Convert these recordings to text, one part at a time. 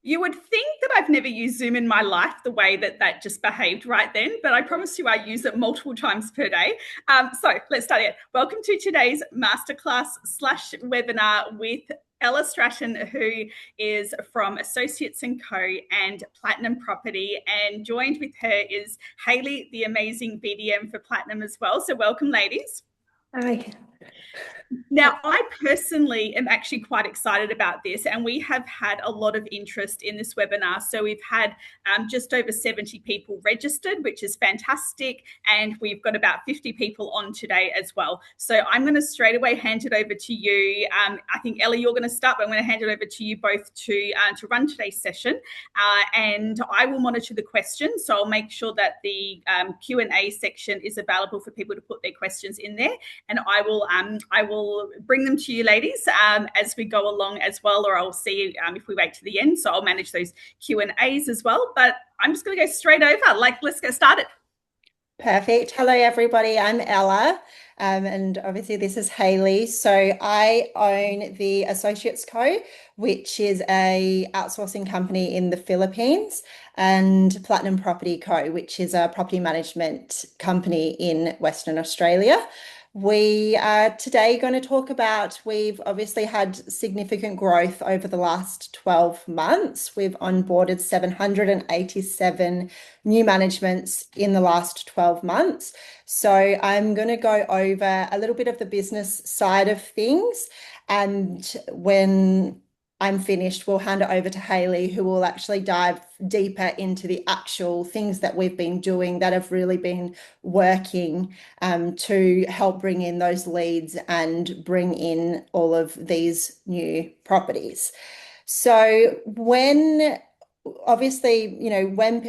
You would think that I've never used Zoom in my life the way that that just behaved right then, but I promise you I use it multiple times per day. So let's start again. Welcome to today's masterclass slash webinar with Ella Stratton, who is from Associates & Co. and Platinum Property, and joined with her is Hayley, the amazing BDM for Platinum as well. So welcome, ladies. Hi. Now, I personally am actually quite excited about this, and we have had a lot of interest in this webinar. So we've had just over 70 people registered, which is fantastic, and we've got about 50 people on today as well. So I'm going to straight away hand it over to you. I think, Ellie, you're going to start, but I'm going to hand it over to you both to run today's session, and I will monitor the questions. So I'll make sure that the Q&A section is available for people to put their questions in there, and I will bring them to you, ladies, as we go along as well, or I'll see if we wait to the end. So I'll manage those Q&As as well. But I'm just going to go straight over. Let's get started. Perfect. Hello, everybody. I'm Ella, and obviously this is Hayley. So I own the Associates Co., which is a outsourcing company in the Philippines, and Platinum Property Co., which is a property management company in Western Australia. We are today going to talk about, we've obviously had significant growth over the last 12 months. We've onboarded 787 new managements in the last 12 months. So I'm going to go over a little bit of the business side of things. And when I'm finished, we'll hand it over to Hayley, who will actually dive deeper into the actual things that we've been doing that have really been working to help bring in those leads and bring in all of these new properties. So when obviously, when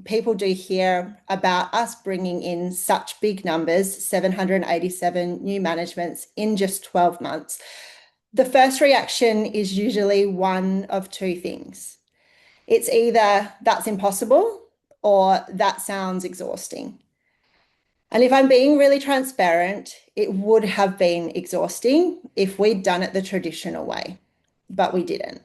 people do hear about us bringing in such big numbers, 787 new managements in just 12 months, the first reaction is usually one of two things. It's either that's impossible or that sounds exhausting. And if I'm being really transparent, it would have been exhausting if we'd done it the traditional way, but we didn't.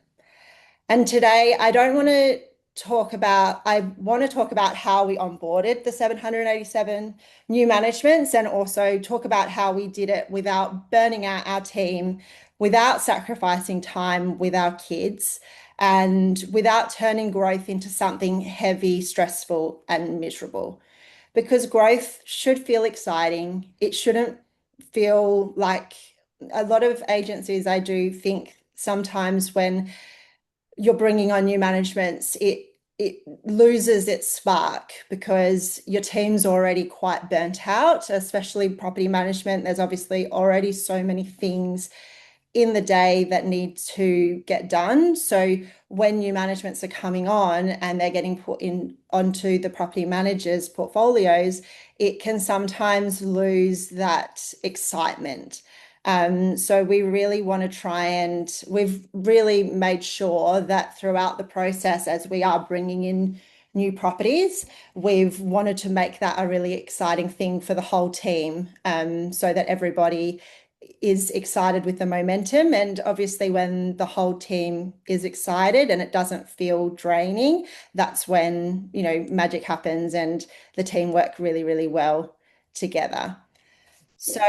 And today I want to talk about how we onboarded the 787 new managements, and also talk about how we did it without burning out our team, without sacrificing time with our kids, and without turning growth into something heavy, stressful, and miserable. Because growth should feel exciting. It shouldn't feel like a lot of agencies, I do think sometimes when you're bringing on new managements, it loses its spark because your team's already quite burnt out, especially property management. There's obviously already so many things in the day that need to get done. So when new managements are coming on and they're getting put in onto the property managers' portfolios, it can sometimes lose that excitement. So we really want to try, and we've really made sure that throughout the process, as we are bringing in new properties, we've wanted to make that a really exciting thing for the whole team, so that everybody is excited with the momentum. And obviously, when the whole team is excited and it doesn't feel draining, that's when, magic happens and the team work really, really well together. So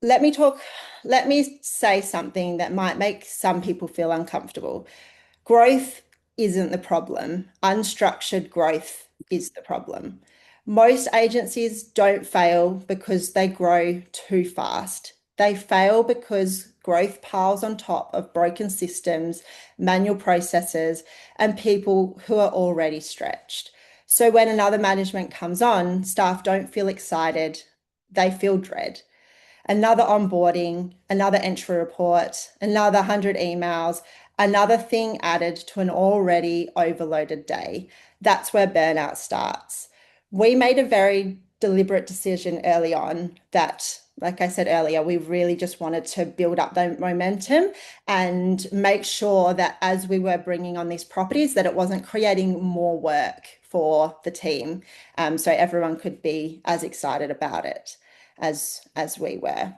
let me say something that might make some people feel uncomfortable. Growth isn't the problem. Unstructured growth is the problem. Most agencies don't fail because they grow too fast. They fail because growth piles on top of broken systems, manual processes, and people who are already stretched. So when another management comes on, staff don't feel excited, they feel dread. Another onboarding, another entry report, another 100 emails, another thing added to an already overloaded day. That's where burnout starts. We made a very deliberate decision early on that, like I said earlier, we really just wanted to build up the momentum and make sure that as we were bringing on these properties, that it wasn't creating more work for the team, so everyone could be as excited about it as we were.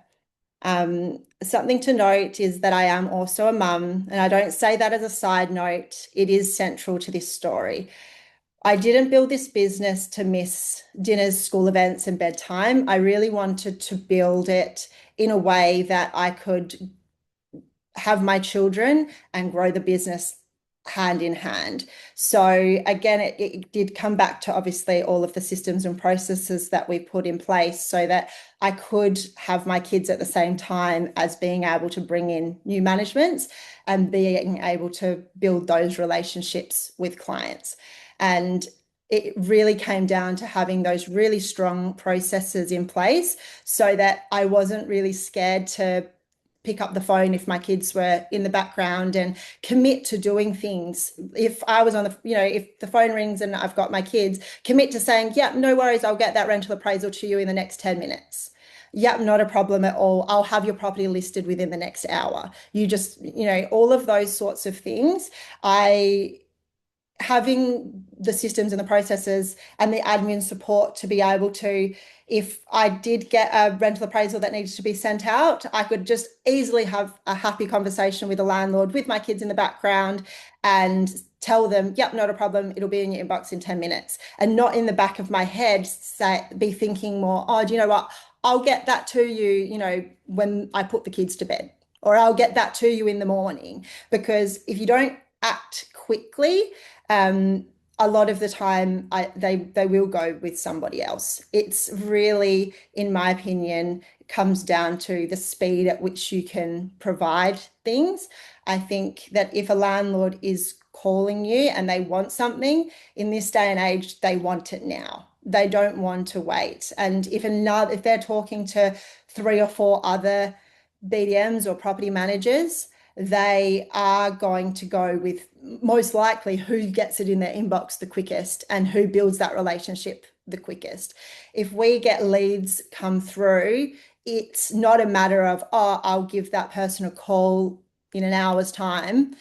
Something to note is that I am also a mum, and I don't say that as a side note. It is central to this story. I didn't build this business to miss dinners, school events, and bedtime. I really wanted to build it in a way that I could have my children and grow the business hand in hand. So again, it did come back to obviously all of the systems and processes that we put in place so that I could have my kids at the same time as being able to bring in new managements and being able to build those relationships with clients. And it really came down to having those really strong processes in place so that I wasn't really scared to pick up the phone if my kids were in the background and commit to doing things. If I was on the, if the phone rings and I've got my kids, commit to saying, yep, no worries, I'll get that rental appraisal to you in the next 10 minutes. Yep, not a problem at all. I'll have your property listed within the next hour. You just, all of those sorts of things. Having the systems and the processes and the admin support to be able to, if I did get a rental appraisal that needed to be sent out, I could just easily have a happy conversation with the landlord with my kids in the background and tell them, yep, not a problem, it'll be in your inbox in 10 minutes. And not in the back of my head be thinking more, oh, do you know what? I'll get that to you, when I put the kids to bed, or I'll get that to you in the morning. Because if you don't act quickly, a lot of the time they will go with somebody else. It's really, in my opinion, comes down to the speed at which you can provide things. I think that if a landlord is calling you and they want something in this day and age, they want it now. They don't want to wait. And if they're talking to 3 or 4 other BDMs or property managers, they are going to go with most likely who gets it in their inbox the quickest and who builds that relationship the quickest. If we get leads come through, it's not a matter of, oh, I'll give that person a call in an hour's time.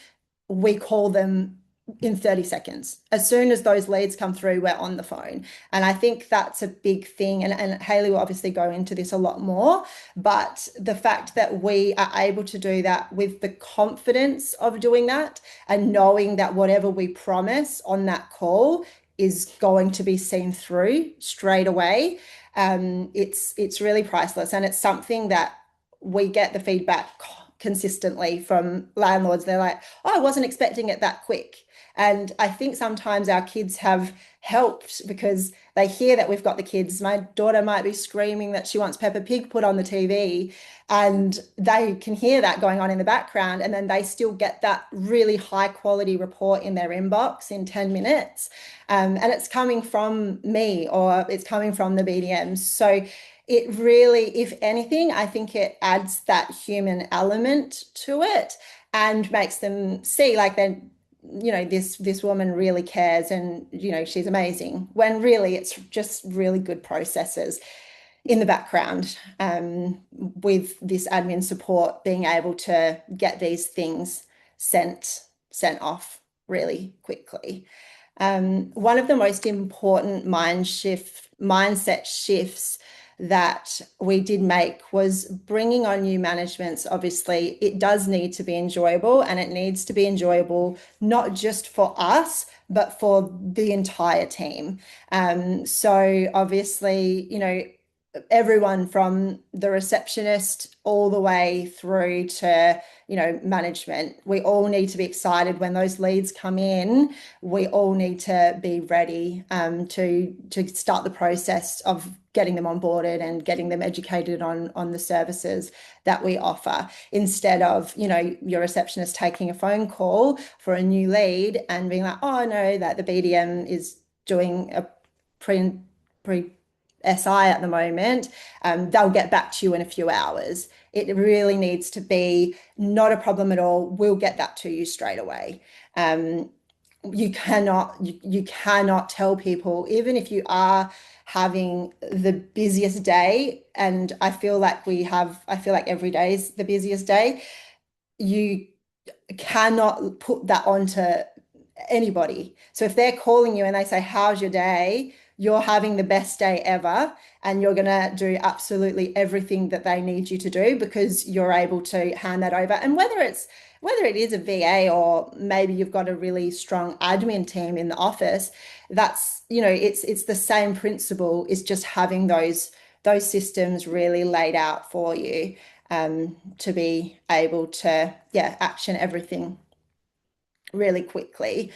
We call them in 30 seconds. As soon as those leads come through, we're on the phone. And I think that's a big thing. And Hayley will obviously go into this a lot more, but the fact that we are able to do that with the confidence of doing that and knowing that whatever we promise on that call is going to be seen through straight away, it's really priceless. And it's something that we get the feedback consistently from landlords. They're like, oh, I wasn't expecting it that quick. And I think sometimes our kids have helped because they hear that we've got the kids. My daughter might be screaming that she wants Peppa Pig put on the TV, and they can hear that going on in the background, and then they still get that really high quality report in their inbox in 10 minutes. And it's coming from me or it's coming from the BDMs. So it really, if anything, I think it adds that human element to it and makes them see like then, this woman really cares and, she's amazing, when really it's just really good processes in the background, with this admin support being able to get these things sent off really quickly. One of the most important mindset shifts that we did make was bringing on new managements. Obviously, it does need to be enjoyable, and it needs to be enjoyable not just for us, but for the entire team. So obviously, everyone from the receptionist all the way through to management, we all need to be excited when those leads come in. We all need to be ready to start the process of getting them onboarded and getting them educated on the services that we offer, instead of your receptionist taking a phone call for a new lead and being like, oh no, that the BDM is doing a pre SI at the moment, they'll get back to you in a few hours. It really needs to be not a problem at all. We'll get that to you straight away. You cannot tell people, even if you are having the busiest day, and I feel like every day is the busiest day, you cannot put that onto anybody. So if they're calling you and they say, how's your day? you're having the best day ever and you're going to do absolutely everything that they need you to do because you're able to hand that over. And whether it is a VA or maybe you've got a really strong admin team in the office, that's, it's the same principle, is just having those systems really laid out for you, to be able to, yeah, action everything really quickly.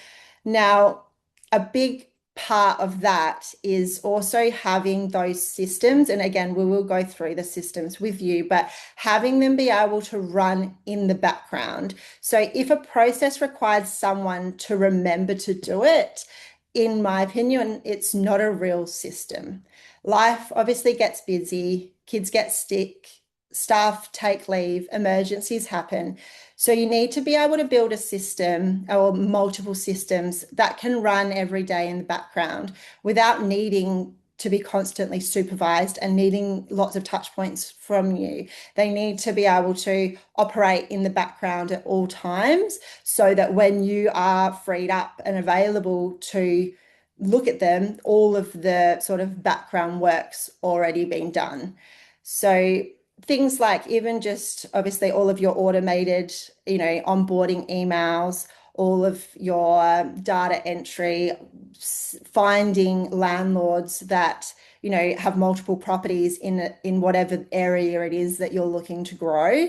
Now, a big part of that is also having those systems. And again, we will go through the systems with you, but having them be able to run in the background. So if a process requires someone to remember to do it, in my opinion, it's not a real system. Life obviously gets busy, kids get sick, staff take leave, emergencies happen. So you need to be able to build a system or multiple systems that can run every day in the background without needing to be constantly supervised and needing lots of touch points from you. They need to be able to operate in the background at all times so that when you are freed up and available to look at them, all of the sort of background work's already been done. So things like even just obviously all of your automated, onboarding emails, all of your data entry, finding landlords that, have multiple properties in whatever area it is that you're looking to grow.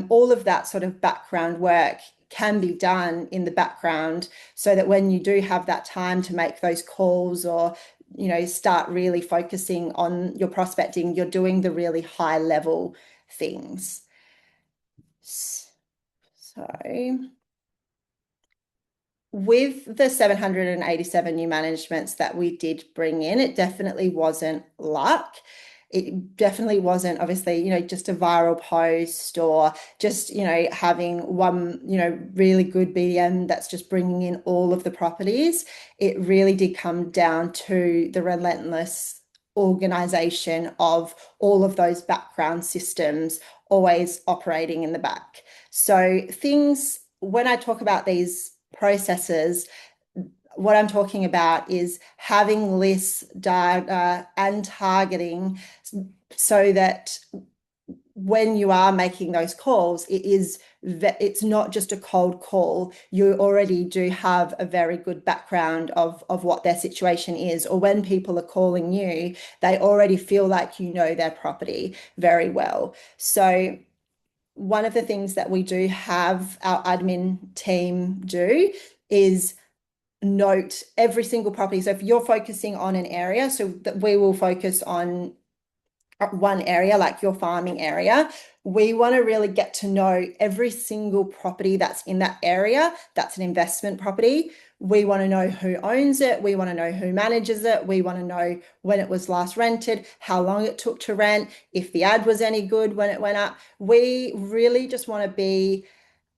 All of that sort of background work can be done in the background so that when you do have that time to make those calls or start really focusing on your prospecting, you're doing the really high level things. So with the 787 new managements that we did bring in, it definitely wasn't luck. It definitely wasn't obviously, just a viral post or just, having one, really good BDM that's just bringing in all of the properties. It really did come down to the relentless organization of all of those background systems always operating in the back. So things, when I talk about these processes, what I'm talking about is having lists, data, and targeting so that when you are making those calls, it's not just a cold call. You already do have a very good background of what their situation is, or when people are calling you, they already feel like you know their property very well. So one of the things that we do have our admin team do is note every single property. So if you're focusing on an area, so that we will focus on one area, like your farming area, we want to really get to know every single property that's in that area. That's an investment property. We want to know who owns it. We want to know who manages it. We want to know when it was last rented, how long it took to rent, if the ad was any good when it went up. We really just want to be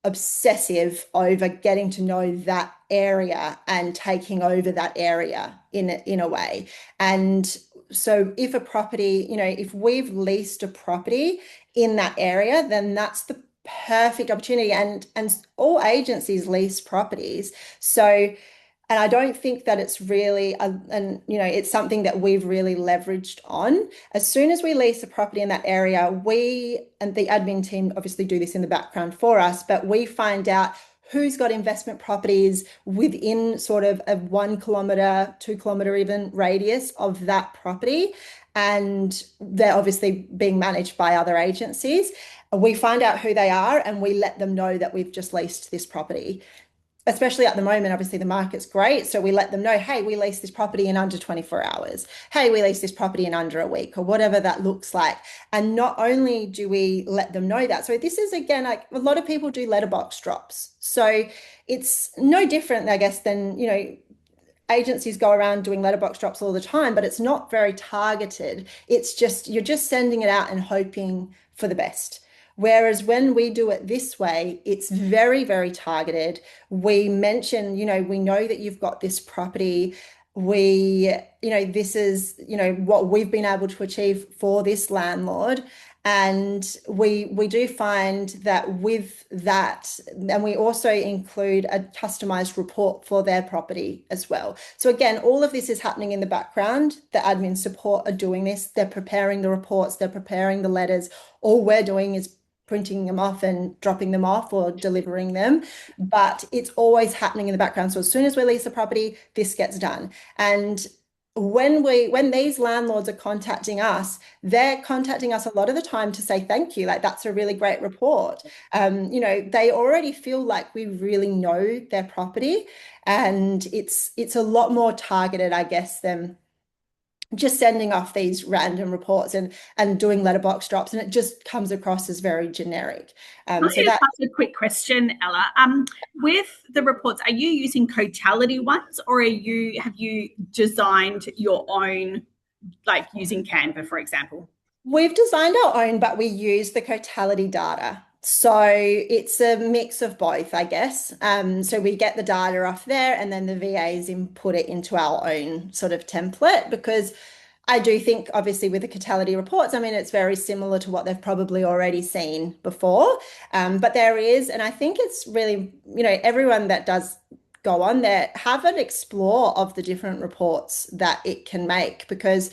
obsessive over getting to know that area and taking over that area in a way. And so if a property, if we've leased a property in that area, then that's the perfect opportunity. And all agencies lease properties. So, and I don't think that it's really, it's something that we've really leveraged on. As soon as we lease a property in that area, we and the admin team obviously do this in the background for us, but we find out who's got investment properties within sort of a 1 kilometer, 2 kilometer even radius of that property. And they're obviously being managed by other agencies. We find out who they are and we let them know that we've just leased this property. Especially at the moment, obviously the market's great. So we let them know, hey, we lease this property in under 24 hours. Hey, we lease this property in under a week, or whatever that looks like. And not only do we let them know that, so this is again, like a lot of people do letterbox drops. So it's no different, I guess, than, agencies go around doing letterbox drops all the time, but it's not very targeted. It's just, you're just sending it out and hoping for the best. Whereas when we do it this way, it's very, very targeted. We mention, we know that you've got this property. We, this is, what we've been able to achieve for this landlord. And we do find that with that, and we also include a customized report for their property as well. So again, all of this is happening in the background. The admin support are doing this. They're preparing the reports, they're preparing the letters. All we're doing is printing them off and dropping them off or delivering them. But it's always happening in the background. So as soon as we lease the property, this gets done. And when these landlords are contacting us, they're contacting us a lot of the time to say thank you, like that's a really great report. They already feel like we really know their property, and it's a lot more targeted, I guess, than just sending off these random reports and doing letterbox drops, and it just comes across as very generic. Can I So just that ask a quick question, Ella? With the reports, are you using Cotality ones, or have you designed your own, like using Canva, for example? we've designed our own, but we use the Cotality data. So it's a mix of both, I guess. So we get the data off there, and then the VAs input it into our own sort of template, because I do think, obviously, with the Cotality reports, I mean, it's very similar to what they've probably already seen before. But there is, and I think it's really, everyone that does go on there, have an explore of the different reports that it can make, because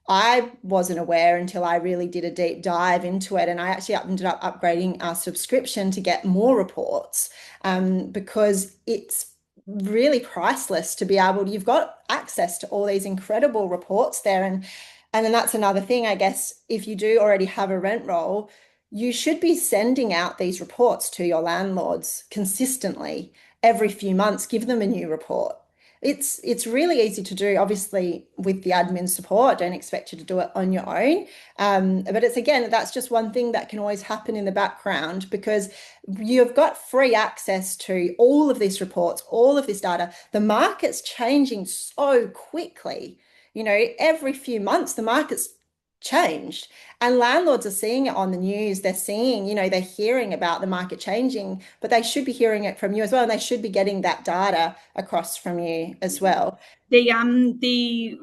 I wasn't aware until I really did a deep dive into it. And I actually ended up upgrading our subscription to get more reports, because it's really priceless to be able to, you've got access to all these incredible reports there. And then that's another thing, I guess, if you do already have a rent roll, you should be sending out these reports to your landlords consistently. Every few months, give them a new report. It's really easy to do, obviously, with the admin support. Don't expect you to do it on your own. But it's, again, that's just one thing that can always happen in the background, because you've got free access to all of these reports, all of this data. The market's changing so quickly. Every few months, the market's changed, and landlords are seeing it on the news. They're seeing, they're hearing about the market changing, but they should be hearing it from you as well, and they should be getting that data across from you as well. The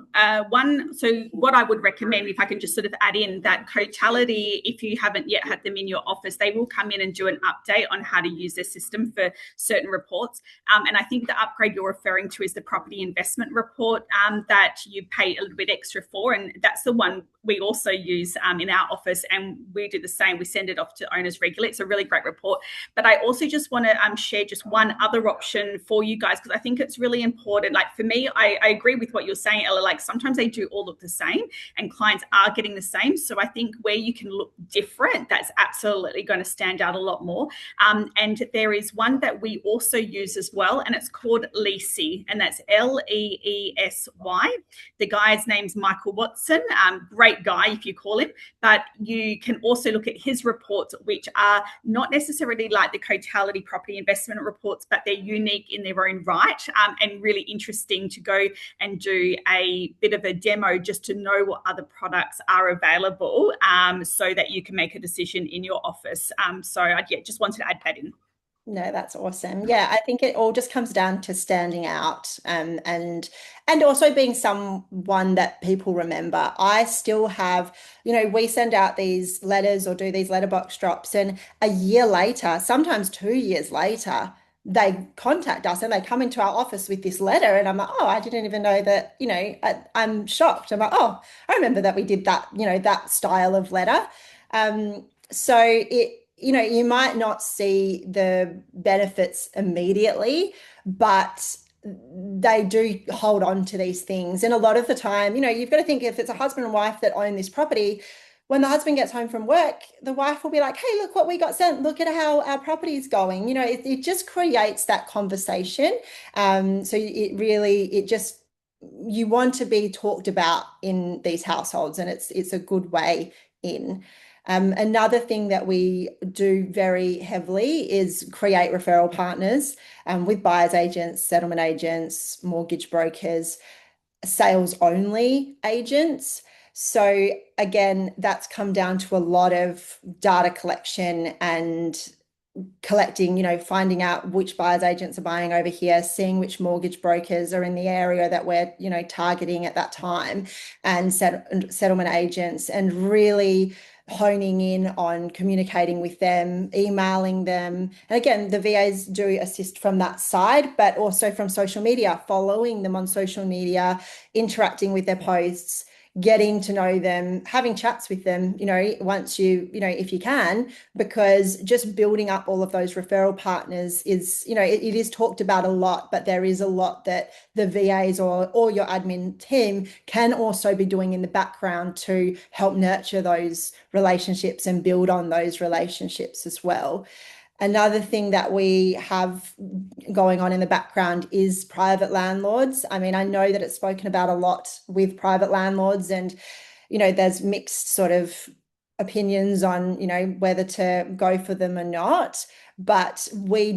one, so what I would recommend, if I can just sort of add in that Cotality, if you haven't yet had them in your office, they will come in and do an update on how to use their system for certain reports. And I think the upgrade you're referring to is the property investment report that you pay a little bit extra for. And that's the one we also use in our office, and we do the same. We send it off to owners regularly. It's a really great report. But I also just want to share just one other option for you guys, because I think it's really important. Like for me, I agree with what you're saying, Ella. Like sometimes they do all look the same and clients are getting the same. So I think where you can look different, that's absolutely going to stand out a lot more. And there is one that we also use as well, and it's called Leesy, and that's Leesy. The guy's name's Michael Watson. Great guy if you call him, but you can also look at his reports, which are not necessarily like the Cotality property investment reports, but they're unique in their own right, and really interesting to go and do a bit of a demo just to know what other products are available, so that you can make a decision in your office. So I just wanted to add that in. No, that's awesome. Yeah, I think it all just comes down to standing out, and also being someone that people remember. I still have, we send out these letters or do these letterbox drops, and a year later, sometimes 2 years later, they contact us and they come into our office with this letter, and I'm like, oh, I didn't even know that, I'm shocked. I'm like, oh, I remember that we did that, that style of letter. So you might not see the benefits immediately, but they do hold on to these things. And a lot of the time, you've got to think, if it's a husband and wife that own this property, when the husband gets home from work, the wife will be like, hey, look what we got sent. Look at how our property is going. It just creates that conversation. So you want to be talked about in these households, and it's a good way in. Another thing that we do very heavily is create referral partners, with buyers agents, settlement agents, mortgage brokers, sales only agents. So again, that's come down to a lot of data collection and collecting, finding out which buyers agents are buying over here, seeing which mortgage brokers are in the area that we're, targeting at that time, and settlement agents, and really honing in on communicating with them, emailing them. And again, the VAs do assist from that side, but also from social media, following them on social media, interacting with their posts, getting to know them, having chats with them, once if you can, because just building up all of those referral partners is, it is talked about a lot, but there is a lot that the VAs or your admin team can also be doing in the background to help nurture those relationships and build on those relationships as well. Another thing that we have going on in the background is private landlords. I mean, I know that it's spoken about a lot with private landlords, and, there's mixed sort of opinions on, whether to go for them or not. But we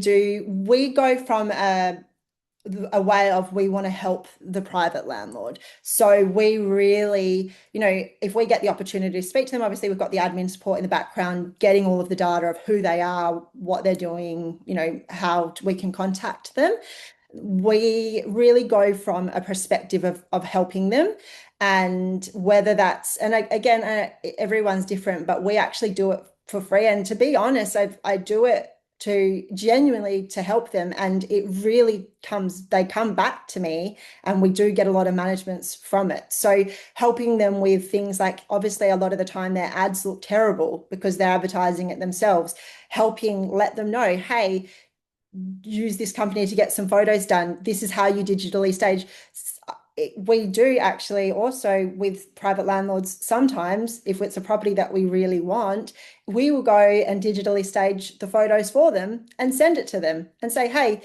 go from a way of we want to help the private landlord. So we really, if we get the opportunity to speak to them, obviously we've got the admin support in the background, getting all of the data of who they are, what they're doing, how we can contact them. We really go from a perspective of helping them. And whether that's, and again, everyone's different, but we actually do it for free. And to be honest, I do it to genuinely to help them, and it really they come back to me, and we do get a lot of managements from it. So helping them with things like, obviously a lot of the time their ads look terrible because they're advertising it themselves, helping let them know, hey, use this company to get some photos done, this is how you digitally stage. We do actually also with private landlords, sometimes if it's a property that we really want, we will go and digitally stage the photos for them and send it to them and say, hey,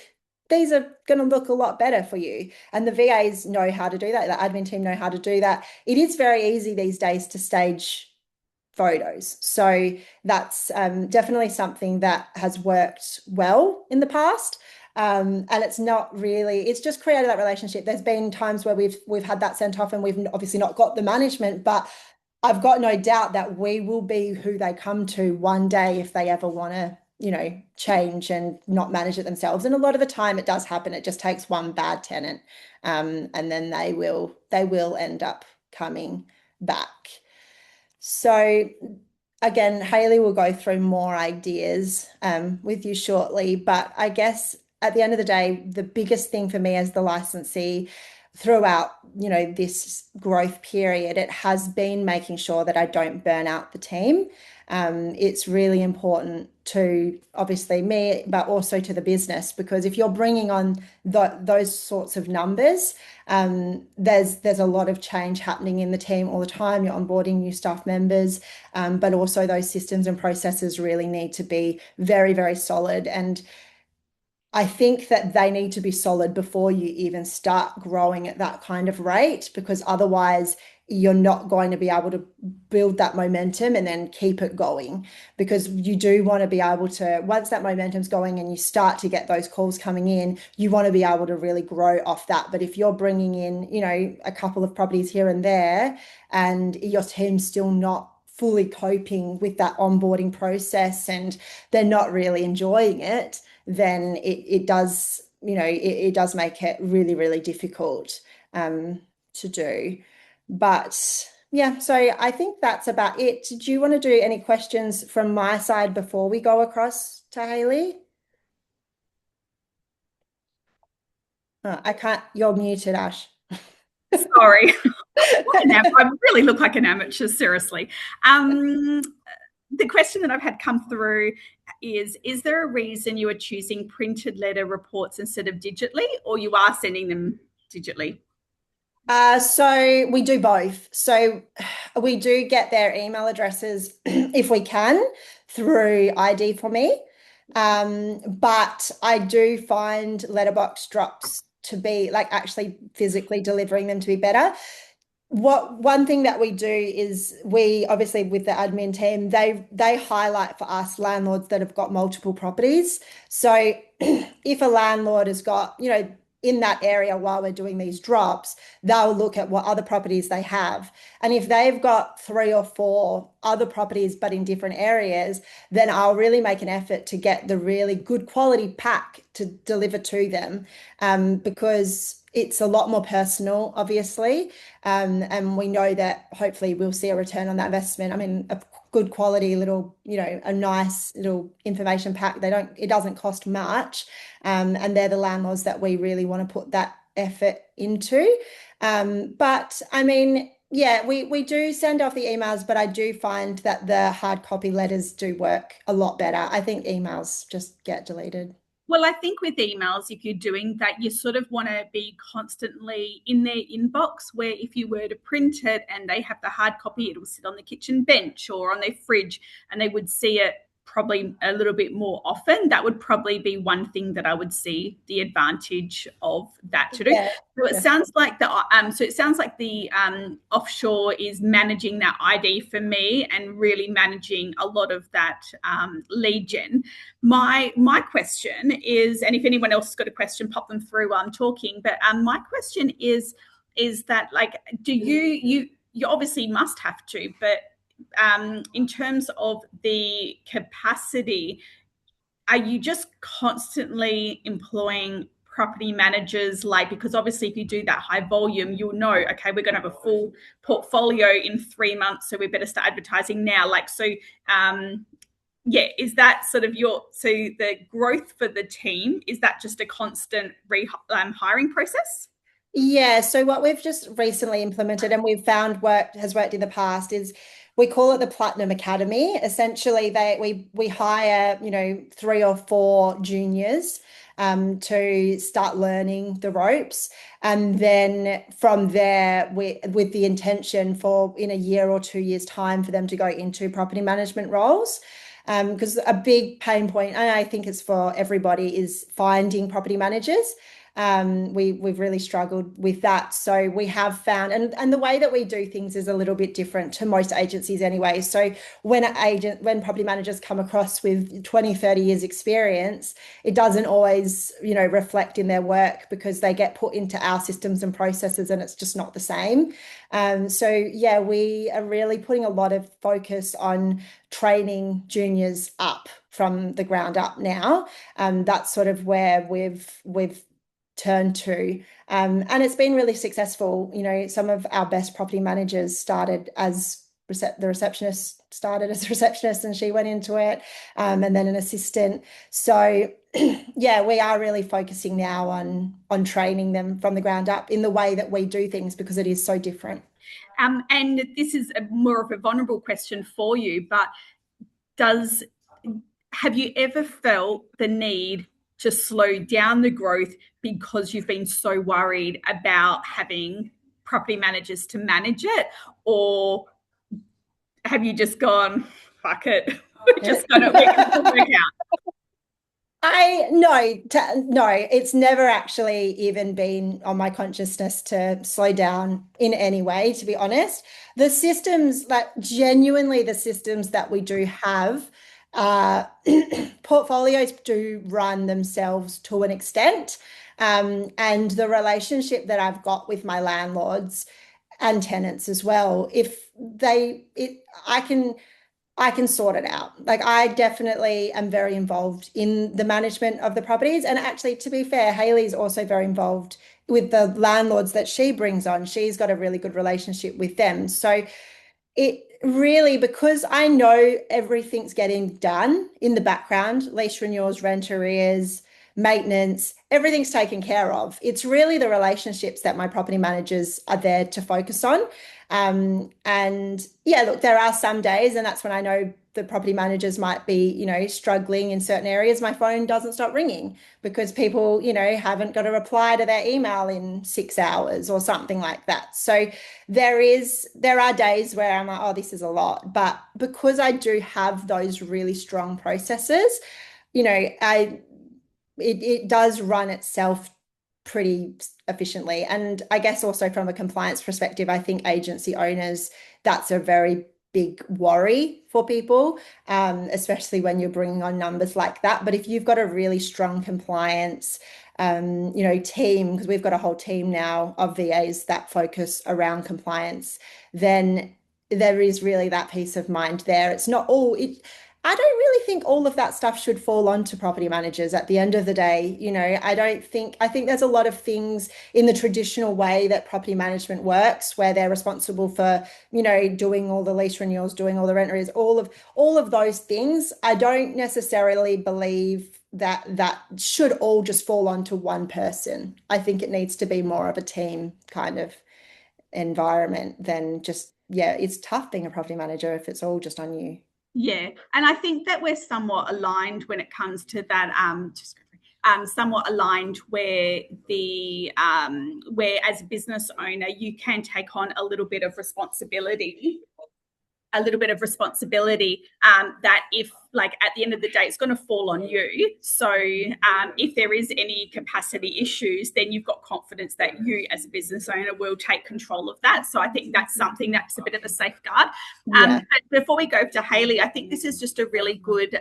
these are going to look a lot better for you. And the VAs know how to do that. The admin team know how to do that. It is very easy these days to stage photos. So that's definitely something that has worked well in the past. And it's not really, it's just created that relationship. There's been times where we've had that sent off and we've obviously not got the management, but I've got no doubt that we will be who they come to one day if they ever want to, change and not manage it themselves. And a lot of the time it does happen. It just takes one bad tenant. And then they will end up coming back. So again, Hayley will go through more ideas with you shortly, but I guess at the end of the day, the biggest thing for me as the licensee throughout, this growth period, it has been making sure that I don't burn out the team. It's really important to obviously me, but also to the business, because if you're bringing on those sorts of numbers, there's a lot of change happening in the team all the time. You're onboarding new staff members, but also those systems and processes really need to be very, very solid. And I think that they need to be solid before you even start growing at that kind of rate, because otherwise you're not going to be able to build that momentum and then keep it going, because you do want to be able to, once that momentum's going and you start to get those calls coming in, you want to be able to really grow off that. But if you're bringing in, a couple of properties here and there and your team's still not fully coping with that onboarding process and they're not really enjoying it, then it does, it does make it really, really difficult to do. But yeah, so I think that's about it. Do you want to do any questions from my side before we go across to Hayley? Oh, I can't, you're muted, Ash. Sorry. I really look like an amateur, seriously. The question that I've had come through is there a reason you are choosing printed letter reports instead of digitally, or you are sending them digitally? So we do both. So we do get their email addresses if we can through ID for me. But I do find letterbox drops to be like actually physically delivering them to be better. One thing that we do is we obviously with the admin team, they highlight for us landlords that have got multiple properties. So if a landlord has got, in that area while we're doing these drops, they'll look at what other properties they have. And if they've got 3 or 4 other properties, but in different areas, then I'll really make an effort to get the really good quality pack to deliver to them, because it's a lot more personal, obviously. And we know that hopefully we'll see a return on that investment. I mean, good quality little, a nice little information pack. It doesn't cost much. And they're the landlords that we really want to put that effort into. But I mean, yeah, we do send off the emails, but I do find that the hard copy letters do work a lot better. I think emails just get deleted. Well, I think with emails, if you're doing that, you sort of want to be constantly in their inbox, where if you were to print it and they have the hard copy, it will sit on the kitchen bench or on their fridge and they would see it probably a little bit more often. That would probably be one thing that I would see the advantage of that to do. Yeah, So it sounds like the offshore is managing that ID for me and really managing a lot of that lead gen. My question is, and if anyone else has got a question, pop them through while I'm talking. But my question is that, like, do you obviously must have to, but in terms of the capacity, are you just constantly employing property managers? Like, because obviously if you do that high volume, you'll know, okay, we're going to have a full portfolio in 3 months, so we better start advertising now. Like, so yeah, is that sort of so the growth for the team, is that just a constant hiring process? Yeah, so what we've just recently implemented and we've found has worked in the past is we call it the Platinum Academy. Essentially, we hire, 3 or 4 juniors to start learning the ropes. And then from there, with the intention for in a year or 2 years' time for them to go into property management roles. Because a big pain point, and I think it's for everybody, is finding property managers. We've really struggled with that. So we have found, and the way that we do things is a little bit different to most agencies anyway. So when property managers come across with 20, 30 years experience, it doesn't always, reflect in their work because they get put into our systems and processes and it's just not the same. So yeah, we are really putting a lot of focus on training juniors up from the ground up now. That's sort of where we've turned to. And it's been really successful. Some of our best property managers started as the receptionist started as a receptionist and she went into it, and then an assistant. So yeah, we are really focusing now on training them from the ground up in the way that we do things because it is so different. And this is more of a vulnerable question for you, but have you ever felt the need to slow down the growth because you've been so worried about having property managers to manage it? Or have you just gone, fuck it, we're just going to work out? No, it's never actually even been on my consciousness to slow down in any way, to be honest. The systems, like genuinely the systems that we do have, portfolios do run themselves to an extent. And the relationship that I've got with my landlords and tenants as well, I can sort it out. Like I definitely am very involved in the management of the properties. And actually, to be fair, Hayley's also very involved with the landlords that she brings on. She's got a really good relationship with them. So it really, because I know everything's getting done in the background, lease renewals, rent arrears, maintenance, everything's taken care of. It's really the relationships that my property managers are there to focus on. And yeah, look, there are some days, and that's when I know the property managers might be, struggling in certain areas. My phone doesn't stop ringing because people, haven't got a reply to their email in 6 hours or something like that. So there are days where I'm like, oh, this is a lot. But because I do have those really strong processes, it does run itself pretty efficiently. And I guess also from a compliance perspective, I think agency owners, that's a very big worry for people, especially when you're bringing on numbers like that. But if you've got a really strong compliance, team, because we've got a whole team now of VAs that focus around compliance, then there is really that peace of mind there. It's not all it. I don't really think all of that stuff should fall onto property managers at the end of the day. I think there's a lot of things in the traditional way that property management works where they're responsible for, doing all the lease renewals, doing all the rent arrears, all of those things. I don't necessarily believe that that should all just fall onto one person. I think it needs to be more of a team kind of environment than just, yeah, it's tough being a property manager if it's all just on you. Yeah, and I think that we're somewhat aligned when it comes to that. Somewhat aligned where as a business owner you can take on a little bit of responsibility, that if, like, at the end of the day it's going to fall on you. So if there is any capacity issues, then you've got confidence that you as a business owner will take control of that. So I think that's something that's a bit of a safeguard. Yeah. But before we go to Hayley, I think this is just a really good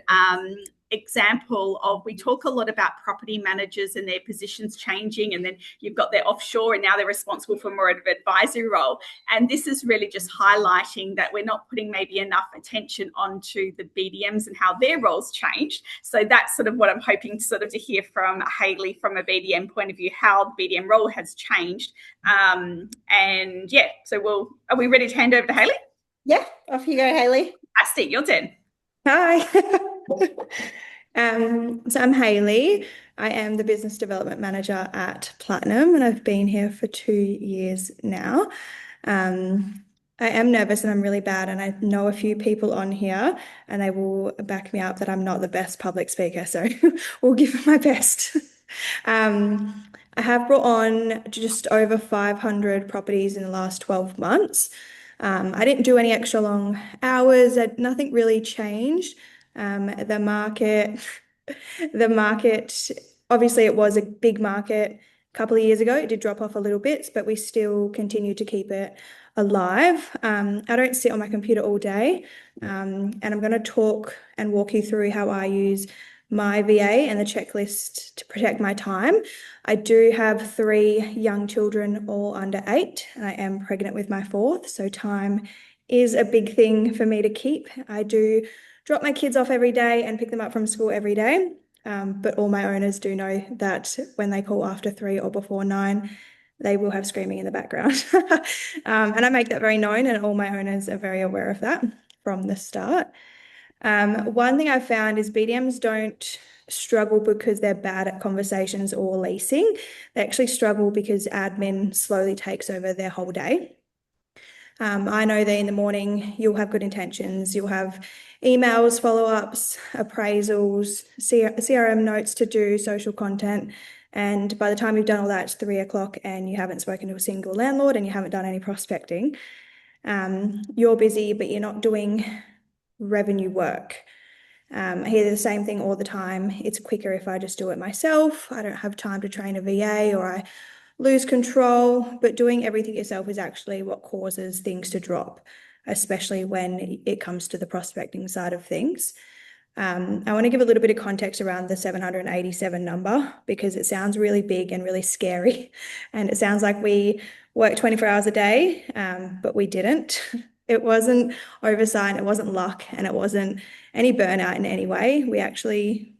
example of, we talk a lot about property managers and their positions changing, and then you've got their offshore and now they're responsible for more of an advisory role. And this is really just highlighting that we're not putting maybe enough attention onto the BDMs and how their roles changed. So that's sort of what I'm hoping to hear from Hayley from a BDM point of view, how the BDM role has changed. And yeah, so are we ready to hand over to Hayley? Yeah, off you go, Hayley. Fantastic, your turn. Hi. So I'm Hayley. I am the business development manager at Platinum, and I've been here for 2 years now. I am nervous and I'm really bad, and I know a few people on here and they will back me up that I'm not the best public speaker, so we'll give it my best. I have brought on just over 500 properties in the last 12 months. I didn't do any extra long hours. Nothing really changed. The market, obviously it was a big market a couple of years ago. It did drop off a little bit, but we still continue to keep it alive. I don't sit on my computer all day, and I'm going to talk and walk you through how I use my VA and the checklist to protect my time. I do have 3 young children, all under 8, and I am pregnant with my 4th, so time is a big thing for me to keep. I do drop my kids off every day and pick them up from school every day, but all my owners do know that when they call after 3 or before 9, they will have screaming in the background. And I make that very known, and all my owners are very aware of that from the start. One thing I've found is BDMs don't struggle because they're bad at conversations or leasing. They actually struggle because admin slowly takes over their whole day. I know that in the morning you'll have good intentions, you'll have emails, follow-ups, appraisals, CRM notes to do, social content. And by the time you've done all that, it's 3 o'clock and you haven't spoken to a single landlord and you haven't done any prospecting. You're busy, but you're not doing revenue work. I hear the same thing all the time. It's quicker if I just do it myself. I don't have time to train a VA, or I lose control, but doing everything yourself is actually what causes things to drop, especially when it comes to the prospecting side of things. I want to give a little bit of context around the 787 number because it sounds really big and really scary. And it sounds like we work 24 hours a day, but we didn't. It wasn't oversight, it wasn't luck, and it wasn't any burnout in any way. We actually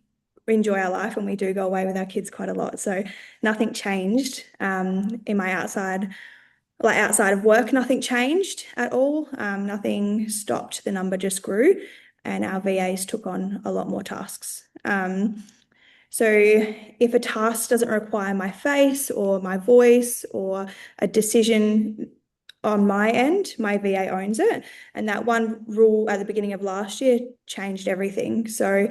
enjoy our life and we do go away with our kids quite a lot. So nothing changed in my outside of work, nothing changed at all. Nothing stopped. The number just grew and our VAs took on a lot more tasks. So if a task doesn't require my face or my voice or a decision on my end, my VA owns it. And that one rule at the beginning of last year changed everything. So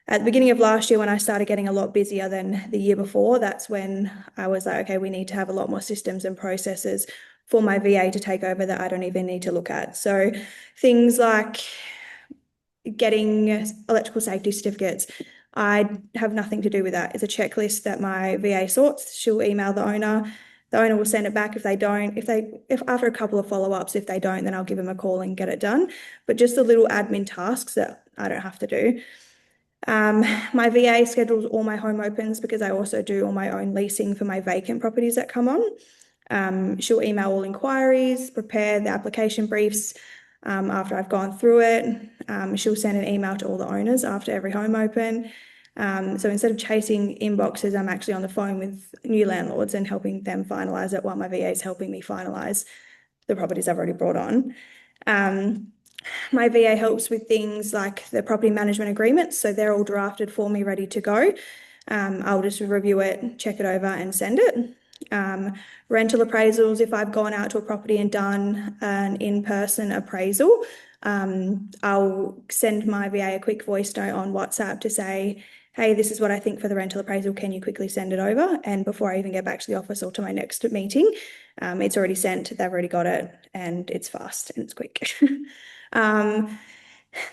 at the beginning of last year, when I started getting a lot busier than the year before, that's when I was like, okay, we need to have a lot more systems and processes for my VA to take over that I don't even need to look at. So things like getting electrical safety certificates, I have nothing to do with that. It's a checklist that my VA sorts. She'll email the owner. The owner will send it back if they don't. If after a couple of follow-ups, if they don't, then I'll give them a call and get it done. But just the little admin tasks that I don't have to do. My VA schedules all my home opens because I also do all my own leasing for my vacant properties that come on. She'll email all inquiries, prepare the application briefs. after I've gone through it. She'll send an email to all the owners after every home open. So instead of chasing inboxes, I'm actually on the phone with new landlords and helping them finalise it while my VA is helping me finalise the properties I've already brought on. My VA helps with things like the property management agreements, so they're all drafted for me, ready to go. I'll just review it, check it over and send it. Rental appraisals, if I've gone out to a property and done an in-person appraisal, I'll send my VA a quick voice note on WhatsApp to say, hey, this is what I think for the rental appraisal. Can you quickly send it over? And before I even get back to the office or to my next meeting, it's already sent, they've already got it, and it's fast and it's quick.